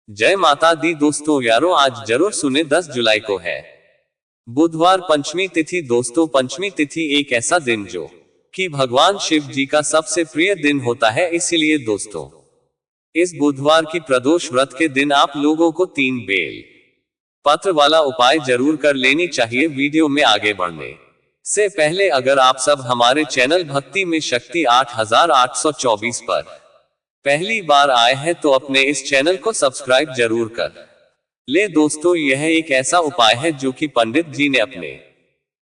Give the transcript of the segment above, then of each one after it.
जय माता दी दोस्तों यारों, आज जरूर सुने 10 जुलाई को है बुधवार पंचमी तिथि। दोस्तों, पंचमी तिथि एक ऐसा दिन जो कि भगवान शिव जी का सबसे प्रिय दिन होता है। इसीलिए दोस्तों, इस बुधवार की प्रदोष व्रत के दिन आप लोगों को 3 बेल पत्र वाला उपाय जरूर कर लेनी चाहिए। वीडियो में आगे बढ़ने से पहले अगर आप सब हमारे चैनल भक्ति में शक्ति 8824 पर पहली बार आए हैं तो अपने इस चैनल को सब्सक्राइब जरूर कर ले। दोस्तों, यह एक ऐसा उपाय है जो कि पंडित जी ने अपने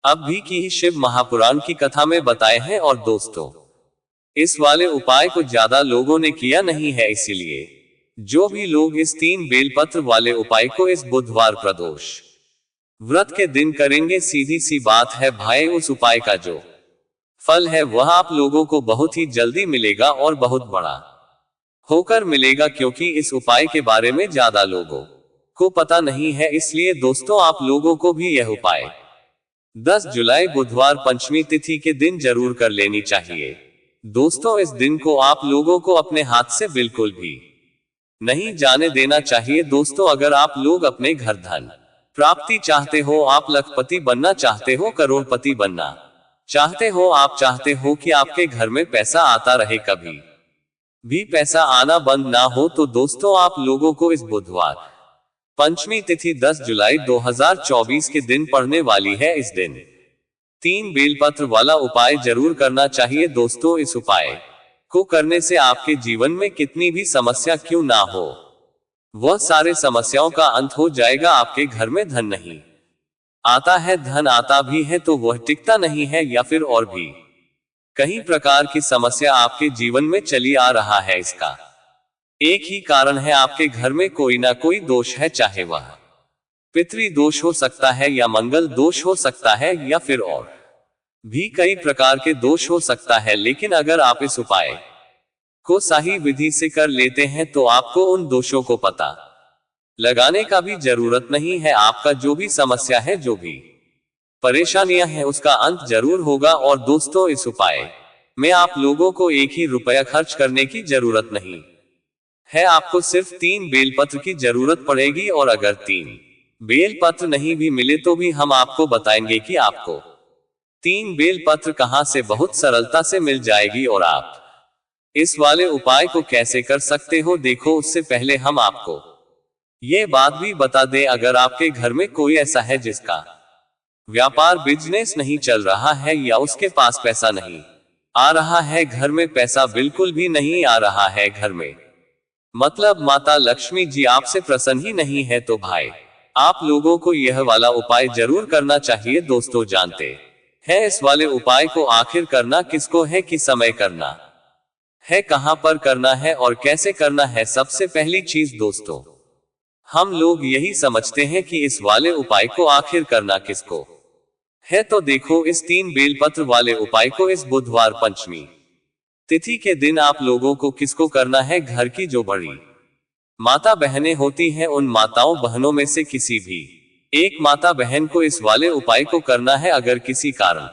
अब भी की ही शिव महापुराण की कथा में बताए हैं। और दोस्तों, इस वाले उपाय को ज्यादा लोगों ने किया नहीं है, इसीलिए जो भी लोग इस 3 बेलपत्र वाले उपाय को इस बुधवार प्रदोष व्रत के दिन करेंगे, सीधी सी बात है भाई, उस उपाय का जो फल है वह आप लोगों को बहुत ही जल्दी मिलेगा और बहुत बड़ा होकर मिलेगा, क्योंकि इस उपाय के बारे में ज्यादा लोगों को पता नहीं है। इसलिए दोस्तों, आप लोगों को भी यह उपाय 10 जुलाई बुधवार पंचमी तिथि के दिन जरूर कर लेनी चाहिए। दोस्तों, इस दिन को आप लोगों को अपने हाथ से बिल्कुल भी नहीं जाने देना चाहिए। दोस्तों, अगर आप लोग अपने घर धन प्राप्ति चाहते हो, आप लखपति बनना चाहते हो, करोड़पति बनना चाहते हो, आप चाहते हो कि आपके घर में पैसा आता रहे, कभी भी पैसा आना बंद ना हो, तो दोस्तों आप लोगों को इस बुधवार पंचमी तिथि 10 जुलाई 2024 के दिन पड़ने वाली है। इस दिन 3 बेलपत्र वाला उपाय जरूर करना चाहिए। दोस्तों, इस उपाय को करने से आपके जीवन में कितनी भी समस्या क्यों ना हो, वह सारे समस्याओं का अंत हो जाएगा। आपके घर में धन नहीं आता है, धन आता भी है तो वह टिकता नहीं है, या फिर और भी कई प्रकार की समस्या आपके जीवन में चली आ रहा है। इसका एक ही कारण है, आपके घर में कोई ना कोई दोष है, चाहे वह पितृ दोष हो सकता है या मंगल दोष हो सकता है या फिर और भी कई प्रकार के दोष हो सकता है। लेकिन अगर आप इस उपाय को सही विधि से कर लेते हैं तो आपको उन दोषों को पता लगाने का भी जरूरत नहीं है। आपका जो भी समस्या है, जो भी परेशानियां हैं, उसका अंत जरूर होगा। और दोस्तों, इस उपाय में आप लोगों को 1 ही रुपया खर्च करने की जरूरत नहीं है, आपको सिर्फ 3 बेलपत्र की जरूरत पड़ेगी। और अगर 3 बेलपत्र नहीं भी मिले तो भी हम आपको बताएंगे कि आपको 3 बेलपत्र कहां से बहुत सरलता से मिल जाएगी और आप इस वाले उपाय को कैसे कर सकते हो। देखो, उससे पहले हम आपको ये बात भी बता दें, अगर आपके घर में कोई ऐसा है जिसका व्यापार बिजनेस नहीं चल रहा है या उसके पास पैसा नहीं आ रहा है, घर में पैसा बिल्कुल भी नहीं आ रहा है, घर में मतलब माता लक्ष्मी जी आपसे प्रसन्न ही नहीं है, तो भाई आप लोगों को यह वाला उपाय जरूर करना चाहिए। दोस्तों, जानते हैं इस वाले उपाय को आखिर करना किसको है, किस समय करना है, कहां पर करना है और कैसे करना है। सबसे पहली चीज दोस्तों, हम लोग यही समझते हैं कि इस वाले उपाय को आखिर करना किसको है, तो देखो, इस 3 बेलपत्र वाले उपाय को इस बुधवार पंचमी तिथि के दिन आप लोगों को किसको करना है, घर की जो बड़ी माता बहनें होती हैं, उन माताओं बहनों में से किसी भी एक माता बहन को इस वाले उपाय को करना है। अगर किसी कारण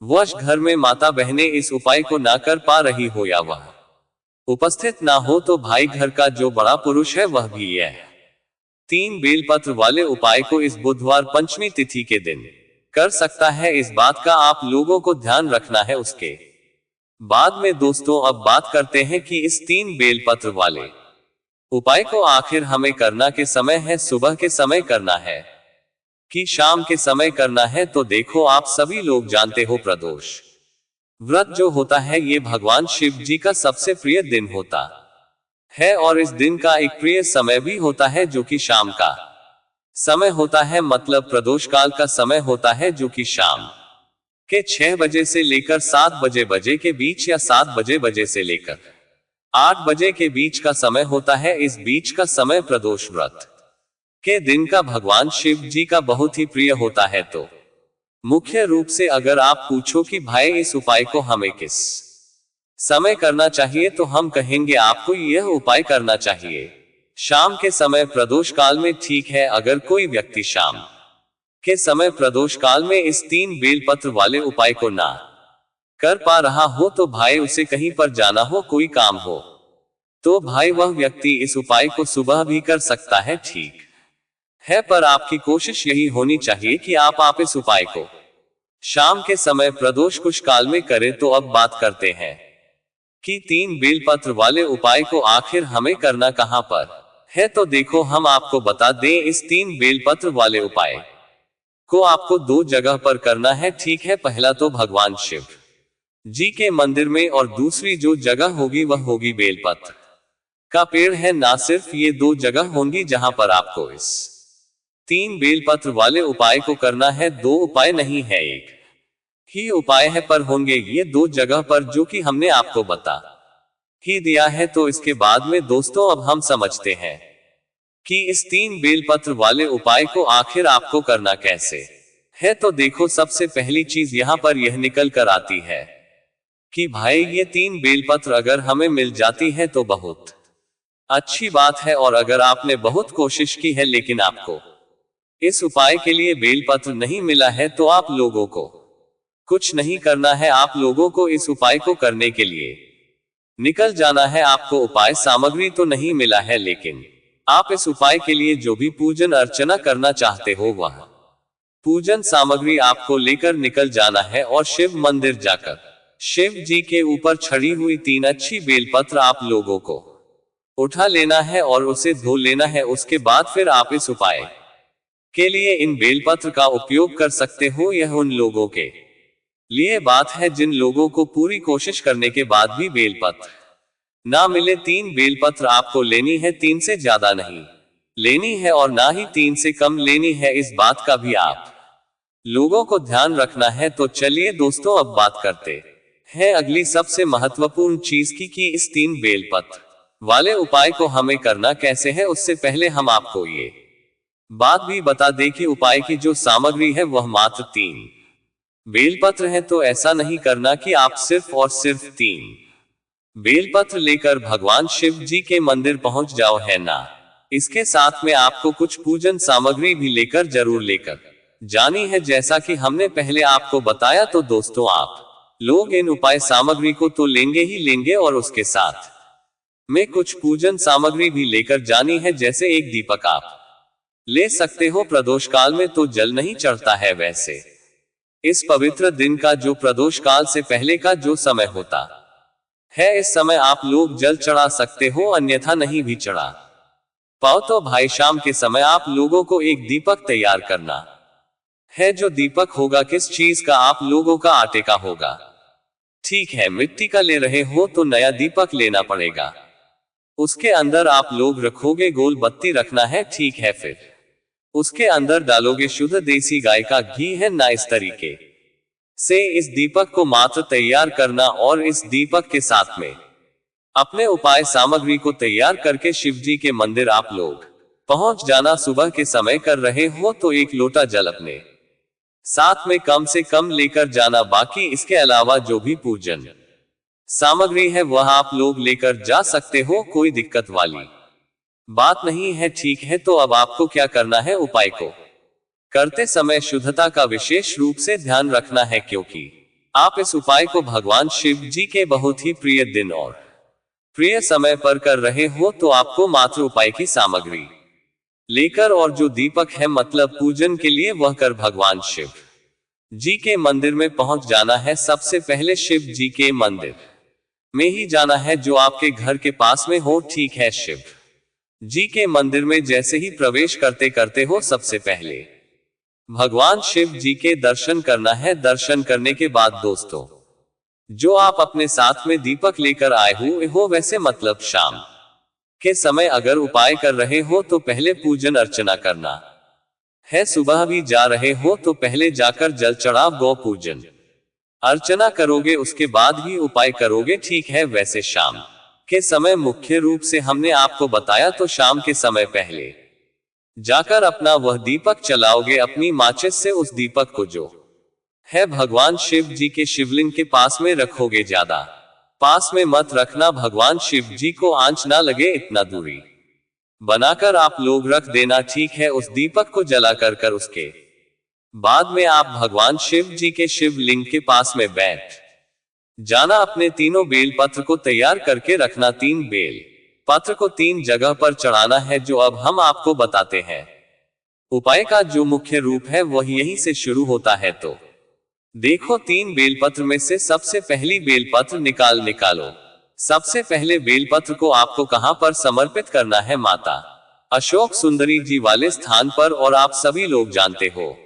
वश घर में माता बहनें इस उपाय को ना कर पा रही हो या वह उपस्थित ना हो, तो भाई घर का जो बड़ा पुरुष है वह भी यह 3 बेलपत्र वाले उपाय को इस बुधवार पंचमी तिथि के दिन कर सकता है। इस बात का आप लोगों को ध्यान रखना है। उसके बाद में दोस्तों, अब बात करते हैं कि इस 3 बेलपत्र वाले उपाय को आखिर हमें करना के समय है, सुबह के समय करना है कि शाम के समय करना है। तो देखो, आप सभी लोग जानते हो, प्रदोष व्रत जो होता है ये भगवान शिव जी का सबसे प्रिय दिन होता है, और इस दिन का एक प्रिय समय भी होता है जो कि शाम का समय होता है, मतलब प्रदोष काल का समय होता है, जो कि शाम के 6 बजे से लेकर 7 बजे के बीच या 7 बजे से लेकर 8 बजे के बीच का समय होता है। इस बीच का समय प्रदोष व्रत के दिन का भगवान शिव जी का बहुत ही प्रिय होता है। तो मुख्य रूप से अगर आप पूछो कि भाई इस उपाय को हमें किस समय करना चाहिए, तो हम कहेंगे आपको यह उपाय करना चाहिए शाम के समय, प्रदोष काल में, ठीक है। अगर कोई व्यक्ति शाम के समय प्रदोष काल में इस 3 बेलपत्र वाले उपाय को ना कर पा रहा हो, तो भाई उसे कहीं पर जाना हो, कोई काम हो, तो भाई वह व्यक्ति इस उपाय को सुबह भी कर सकता है, ठीक है, पर आपकी कोशिश यही होनी चाहिए कि आप इस उपाय को शाम के समय प्रदोष कुछ काल में करें। तो अब बात करते हैं कि 3 बेलपत्र वाले उपाय को आखिर हमें करना कहां पर है। तो देखो, हम आपको बता दें, इस 3 बेलपत्र वाले उपाय को आपको 2 जगह पर करना है, ठीक है। पहला तो भगवान शिव जी के मंदिर में, और दूसरी जो जगह होगी वह होगी बेलपत्र का पेड़ है। ना सिर्फ ये 2 जगह होंगी जहां पर आपको इस 3 बेलपत्र वाले उपाय को करना है, 2 उपाय नहीं है, एक ही उपाय है, पर होंगे ये 2 जगह पर, जो कि हमने आपको बता ही दिया है। तो इसके बाद में दोस्तों अब हम समझते हैं कि इस 3 बेलपत्र वाले उपाय को आखिर आपको करना कैसे है। तो देखो, सबसे पहली चीज यहां पर यह निकल कर आती है कि भाई ये 3 बेलपत्र अगर हमें मिल जाती है तो बहुत अच्छी बात है, और अगर आपने बहुत कोशिश की है लेकिन आपको इस उपाय के लिए बेलपत्र नहीं मिला है, तो आप लोगों को कुछ नहीं करना है। आप लोगों को इस उपाय को करने के लिए निकल जाना है। आपको उपाय सामग्री तो नहीं मिला है, लेकिन आप इस उपाय के लिए जो भी पूजन अर्चना करना चाहते हो वह पूजन सामग्री आपको लेकर निकल जाना है, और शिव मंदिर जाकर शिव जी के ऊपर छड़ी हुई 3 अच्छी बेलपत्र आप लोगों को उठा लेना है और उसे धो लेना है। उसके बाद फिर आप इस उपाय के लिए इन बेलपत्र का उपयोग कर सकते हो। यह उन लोगों के लिए बात है जिन लोगों को पूरी कोशिश करने के बाद भी बेलपत्र ना मिले। 3 बेलपत्र आपको लेनी है, 3 से ज्यादा नहीं लेनी है, और ना ही 3 से कम लेनी है। इस बात का भी आप लोगों को ध्यान रखना है। तो चलिए दोस्तों, अब बात करते हैं अगली सबसे महत्वपूर्ण चीज की, कि इस 3 बेलपत्र वाले उपाय को हमें करना कैसे है। उससे पहले हम आपको ये बात भी बता दें कि उपाय की जो सामग्री है वह मात्र 3 बेलपत्र है। तो ऐसा नहीं करना कि आप सिर्फ और सिर्फ 3 बेलपत्र लेकर भगवान शिव जी के मंदिर पहुंच जाओ, है ना। इसके साथ में आपको कुछ पूजन सामग्री भी जरूर लेकर जानी है, जैसा कि हमने पहले आपको बताया। तो दोस्तों, आप लोग इन उपाय सामग्री को तो लेंगे ही लेंगे, और उसके साथ में कुछ पूजन सामग्री भी लेकर जानी है। जैसे एक दीपक आप ले सकते हो। प्रदोष काल में तो जल नहीं चढ़ता है, वैसे इस पवित्र दिन का जो प्रदोष काल से पहले का जो समय होता है, इस समय आप लोग जल चढ़ा सकते हो, अन्यथा नहीं भी चढ़ा पाओ तो भाई शाम के समय आप लोगों को एक दीपक तैयार करना है। जो दीपक होगा किस चीज का, आप लोगों का आटे का होगा, ठीक है। मिट्टी का ले रहे हो तो नया दीपक लेना पड़ेगा। उसके अंदर आप लोग रखोगे गोल बत्ती रखना है, ठीक है। फिर उसके अंदर डालोगे शुद्ध देसी गाय का घी, है ना। इस तरीके से इस दीपक को मात्र तैयार करना, और इस दीपक के साथ में अपने उपाय सामग्री को तैयार करके शिव जी के मंदिर आप लोग पहुंच जाना। सुबह के समय कर रहे हो तो 1 लोटा जल अपने साथ में कम से कम लेकर जाना। बाकी इसके अलावा जो भी पूजन सामग्री है वह आप लोग लेकर जा सकते हो, कोई दिक्कत वाली बात नहीं है, ठीक है। तो अब आपको क्या करना है, उपाय को करते समय शुद्धता का विशेष रूप से ध्यान रखना है, क्योंकि आप इस उपाय को भगवान शिव जी के बहुत ही प्रिय दिन और प्रिय समय पर कर रहे हो। तो आपको मात्र उपाय की सामग्री लेकर, और जो दीपक है मतलब पूजन के लिए, वह कर भगवान शिव जी के मंदिर में पहुंच जाना है। सबसे पहले शिव जी के मंदिर में ही जाना है जो आपके घर के पास में हो, ठीक है। शिव जी के मंदिर में जैसे ही प्रवेश करते हो, सबसे पहले भगवान शिव जी के दर्शन करना है। दर्शन करने के बाद दोस्तों, जो आप अपने साथ में दीपक लेकर आए हुए हो, वैसे मतलब शाम के समय अगर उपाय कर रहे हो तो पहले पूजन अर्चना करना है। सुबह भी जा रहे हो तो पहले जाकर जल चढ़ाव गौ पूजन अर्चना करोगे, उसके बाद ही उपाय करोगे, ठीक है। वैसे शाम के समय मुख्य रूप से हमने आपको बताया, तो शाम के समय पहले जाकर अपना वह दीपक चलाओगे अपनी माचिस से। उस दीपक को जो है भगवान शिव जी के शिवलिंग के पास में रखोगे, ज्यादा पास में मत रखना, भगवान शिव जी को आंच ना लगे, इतना दूरी बनाकर आप लोग रख देना, ठीक है। उस दीपक को जलाकर कर उसके बाद में आप भगवान शिव जी के शिवलिंग के पास में बैठ जाना। अपने तीनों बेल पत्र को तैयार करके रखना, 3 बेल पत्र को 3 जगह पर चढ़ाना है जो अब हम आपको बताते हैं। उपाय का जो मुख्य रूप है वह यहीं से शुरू होता है। तो देखो 3 बेलपत्र में से सबसे पहली बेलपत्र निकालो। सबसे पहले बेलपत्र को आपको कहां पर समर्पित करना है? माता अशोक सुंदरी जी वाले स्थान पर। और आप सभी लोग जानते हो,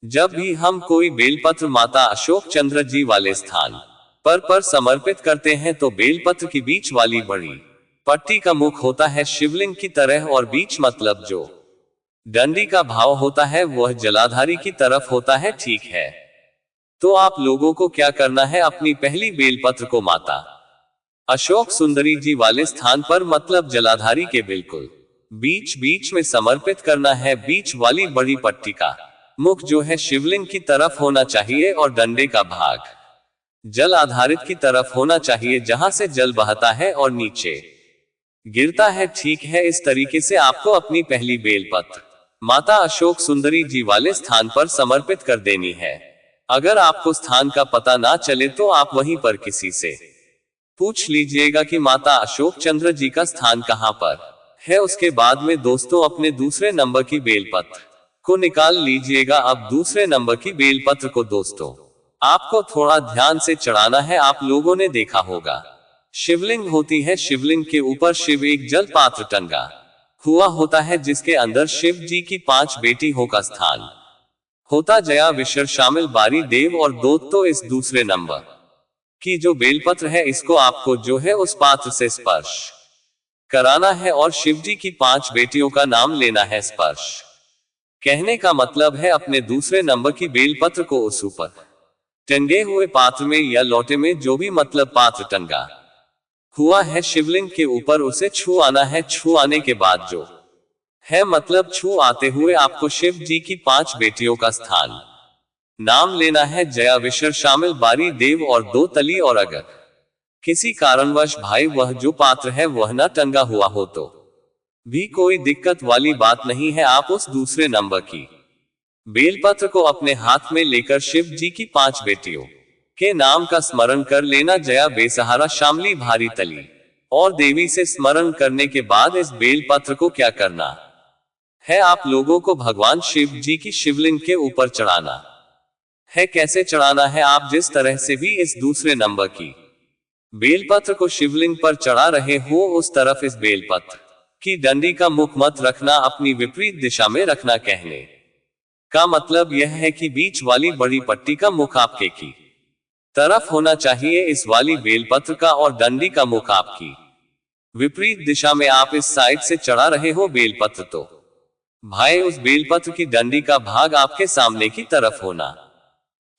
जब भी हम कोई बेलपत्र माता अशोक चंद्र जी वाले स्थान पर समर्पित करते हैं तो बेलपत्र की बीच वाली बड़ी पट्टी का मुख होता है शिवलिंग की तरह, और बीच मतलब जो डंडी का भाव होता है वह जलाधारी की तरफ होता है। ठीक है, तो आप लोगों को क्या करना है? अपनी पहली बेलपत्र को माता अशोक सुंदरी जी वाले स्थान पर मतलब जलाधारी के बिल्कुल बीच में समर्पित करना है। बीच वाली बड़ी पट्टी का मुख जो है शिवलिंग की तरफ होना चाहिए और डंडे का भाग जल आधारित की तरफ होना चाहिए, जहां से जल बहता है और नीचे गिरता है। ठीक है, इस तरीके से आपको अपनी पहली बेलपत्र माता अशोक सुंदरी जी वाले स्थान पर समर्पित कर देनी है। अगर आपको स्थान का पता ना चले तो आप वहीं पर किसी से पूछ लीजिएगा कि माता अशोक चंद्र जी का स्थान कहां पर है। उसके बाद में दोस्तों अपने दूसरे नंबर की बेलपत्र को निकाल लीजिएगा। अब दूसरे नंबर की बेलपत्र को दोस्तों आपको थोड़ा ध्यान से चढ़ाना है। आप लोगों ने देखा होगा शिवलिंग होती है, शिवलिंग के ऊपर शिव एक जल पात्र टंगा हुआ होता है जिसके अंदर शिव जी की 5 बेटियों का स्थान होता। जया विशर शामिल बारी देव और दोत। तो इस दूसरे नंबर की जो बेलपत्र है इसको आपको जो है उस पात्र से स्पर्श कराना है और शिव जी की 5 बेटियों का नाम लेना है। स्पर्श कहने का मतलब है अपने दूसरे नंबर की बेलपत्र को उस ऊपर टंगे हुए पात्र में या लोटे में, जो भी मतलब पात्र टंगा हुआ है शिवलिंग के ऊपर, उसे छू आना है। छू आने के बाद जो है मतलब छू आते हुए आपको शिव जी की 5 बेटियों का स्थान नाम लेना है। जया विशर शामिल बारी देव और दो तली। और अगर किसी कारणवश भाई वह जो पात्र है वह न टंगा हुआ हो तो भी कोई दिक्कत वाली बात नहीं है। आप उस दूसरे नंबर की बेलपत्र को अपने हाथ में लेकर शिव जी की 5 बेटियों के नाम का स्मरण कर लेना। जया बेसहारा शामली भारी तली और देवी से स्मरण करने के बाद इस बेलपत्र को क्या करना है? आप लोगों को भगवान शिव जी की शिवलिंग के ऊपर चढ़ाना है। कैसे चढ़ाना है? आप जिस तरह से भी इस दूसरे नंबर की बेलपत्र को शिवलिंग पर चढ़ा रहे हो उस तरफ इस बेलपत्र की डंडी का मुख मत रखना, अपनी विपरीत दिशा में रखना। कहने का मतलब यह है कि बीच वाली बड़ी पट्टी का मुख आपके की तरफ होना चाहिए इस वाली बेलपत्र का, और डंडी का मुख आपकी विपरीत दिशा में। आप इस साइड से चढ़ा रहे हो बेलपत्र तो भाई उस बेलपत्र की डंडी का भाग आपके सामने की तरफ होना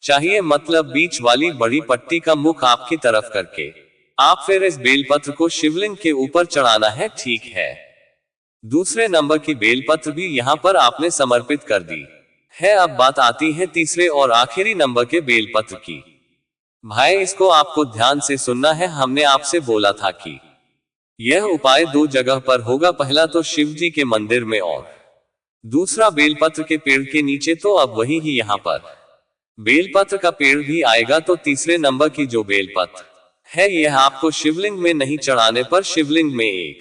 चाहिए, मतलब बीच वाली बड़ी पट्टी का मुख आपकी तरफ करके आप फिर इस बेलपत्र को शिवलिंग के ऊपर चढ़ाना है। ठीक है, दूसरे नंबर की बेलपत्र भी यहाँ पर आपने समर्पित कर दी है। अब बात आती है तीसरे और आखिरी नंबर के बेलपत्र की। भाई इसको आपको ध्यान से सुनना है। हमने आपसे बोला था कि यह उपाय 2 जगह पर होगा, पहला तो शिव जी के मंदिर में और दूसरा बेलपत्र के पेड़ के नीचे। तो अब वही ही यहाँ पर बेलपत्र का पेड़ भी आएगा। तो तीसरे नंबर की जो बेलपत्र है यह आपको शिवलिंग में नहीं चढ़ाने पर शिवलिंग में एक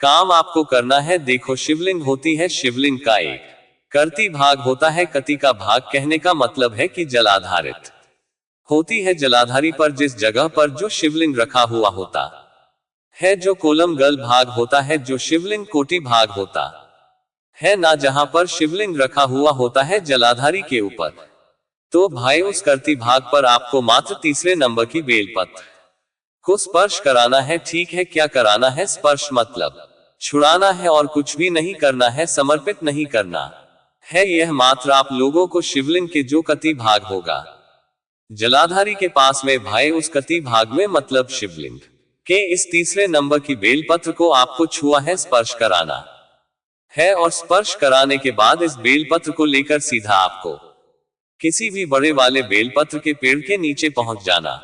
काम आपको करना है। देखो शिवलिंग होती है, शिवलिंग का एक करती भाग होता है। कति का भाग कहने का मतलब है कि जल आधारित होती है। जलाधारी पर जिस जगह पर जो शिवलिंग रखा हुआ होता है, जो कोलम गल भाग होता है, जो शिवलिंग कोटि भाग होता है ना, जहां पर शिवलिंग रखा हुआ होता है जलाधारी के ऊपर, तो भाई उस करती भाग पर आपको मात्र तीसरे नंबर की बेलपत्र को स्पर्श कराना है। ठीक है, क्या कराना है? स्पर्श मतलब छुड़ाना है और कुछ भी नहीं करना है, समर्पित नहीं करना है। यह मात्र आप लोगों को शिवलिंग के जो कति भाग होगा जलाधारी के पास में, भाई उस कति भाग में मतलब शिवलिंग के इस तीसरे नंबर की बेलपत्र को आपको छुआ है, स्पर्श कराना है। और स्पर्श कराने के बाद इस बेलपत्र को लेकर सीधा आपको किसी भी बड़े वाले बेलपत्र के पेड़ के नीचे पहुंच जाना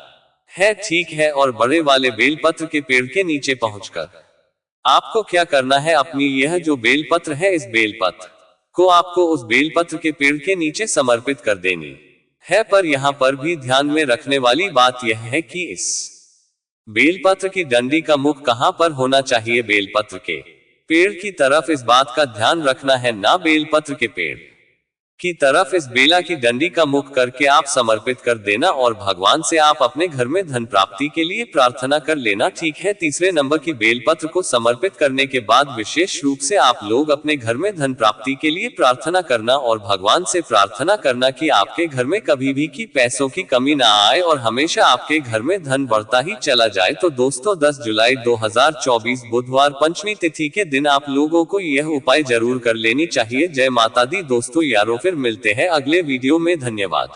है। ठीक है, और बड़े वाले बेलपत्र के पेड़ के नीचे पहुंचकर आपको क्या करना है? अपनी यह जो बेलपत्र है इस बेलपत्र को आपको उस बेलपत्र के पेड़ के नीचे समर्पित कर देनी है। पर यहाँ पर भी ध्यान में रखने वाली बात यह है कि इस बेलपत्र की डंडी का मुख कहां पर होना चाहिए? बेलपत्र के पेड़ की तरफ। इस बात का ध्यान रखना है, ना बेलपत्र के पेड़ की तरफ इस बेला की डंडी का मुख करके आप समर्पित कर देना और भगवान से आप अपने घर में धन प्राप्ति के लिए प्रार्थना कर लेना। ठीक है। तीसरे नंबर की बेलपत्र को समर्पित करने के बाद विशेष रूप से आप लोग अपने घर में धन प्राप्ति के लिए प्रार्थना करना और भगवान से प्रार्थना करना कि आपके घर में कभी भी की पैसों की कमी ना आए और हमेशा आपके घर में धन बढ़ता ही चला जाए। तो दोस्तों 10 जुलाई 2024 बुधवार पंचमी तिथि के दिन आप लोगों को यह उपाय जरूर कर लेनी चाहिए। जय माता दी दोस्तों, यारों फिर मिलते हैं अगले वीडियो में। धन्यवाद।